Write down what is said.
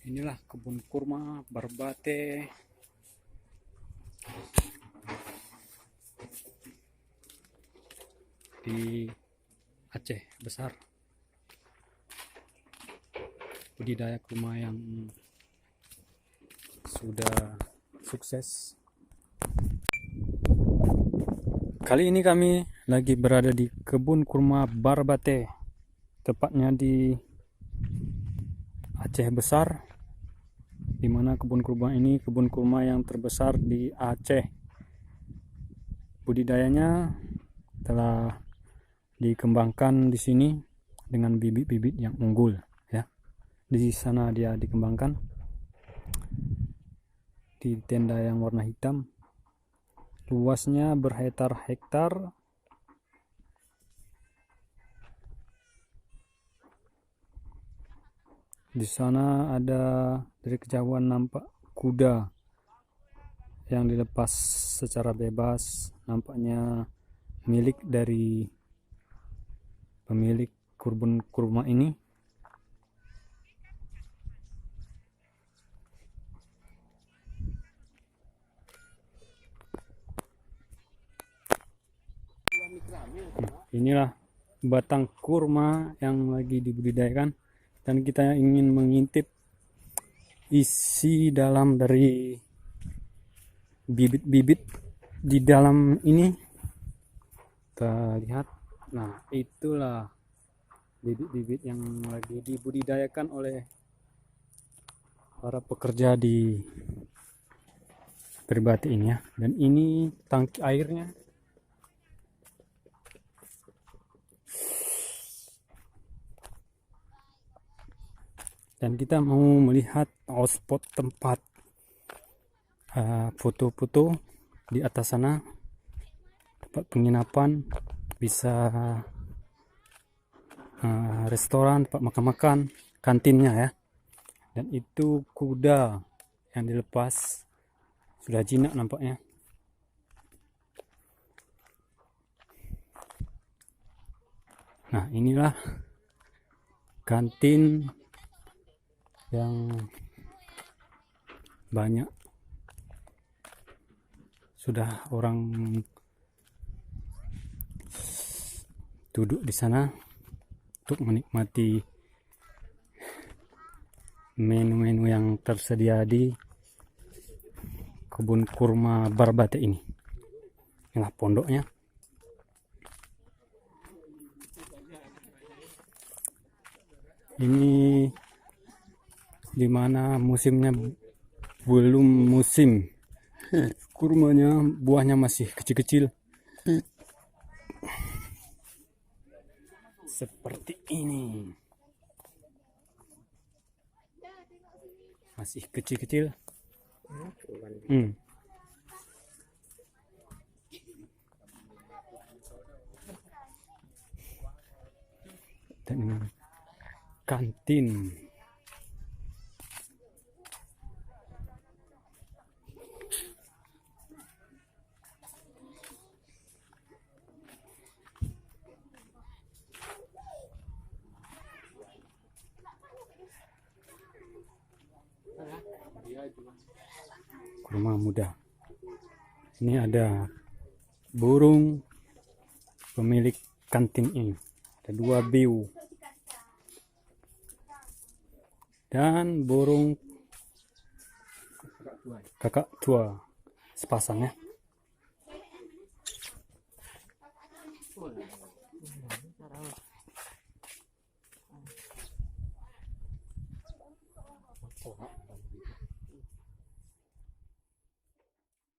Inilah kebun kurma Barbate di Aceh Besar. Budidaya kurma yang sudah sukses. Kali ini kami lagi berada di kebun kurma Barbate, tepatnya di Aceh Besar, di mana kebun kurma yang terbesar di Aceh. Budidayanya telah dikembangkan di sini dengan bibit-bibit yang unggul, ya. Di sana dia dikembangkan di tenda yang warna hitam. Luasnya berhektar-hektar. Di sana ada dari kejauhan nampak kuda yang dilepas secara bebas, nampaknya milik dari pemilik kebun kurma ini. Inilah batang kurma yang lagi dibudidayakan, dan kita ingin mengintip isi dalam dari bibit-bibit di dalam ini. Kita lihat, nah itulah bibit-bibit yang lagi dibudidayakan oleh para pekerja di Barbate ini, ya. Dan ini tangki airnya. Dan kita mau melihat spot tempat foto-foto di atas sana, tempat penginapan, bisa restoran, tempat makan-makan, kantinnya, ya. Dan itu kuda yang dilepas, sudah jinak nampaknya. Nah, inilah kantin yang banyak sudah orang duduk di sana untuk menikmati menu-menu yang tersedia di kebun kurma Barbate ini. Inilah pondoknya. Ini dimana musimnya belum musim kurmanya, buahnya masih kecil-kecil seperti ini, masih kecil-kecil. Dan ini kantin. Kurma muda. Ini ada burung pemilik kantin ini. Ada 2 biu dan burung kakak tua sepasang, ya.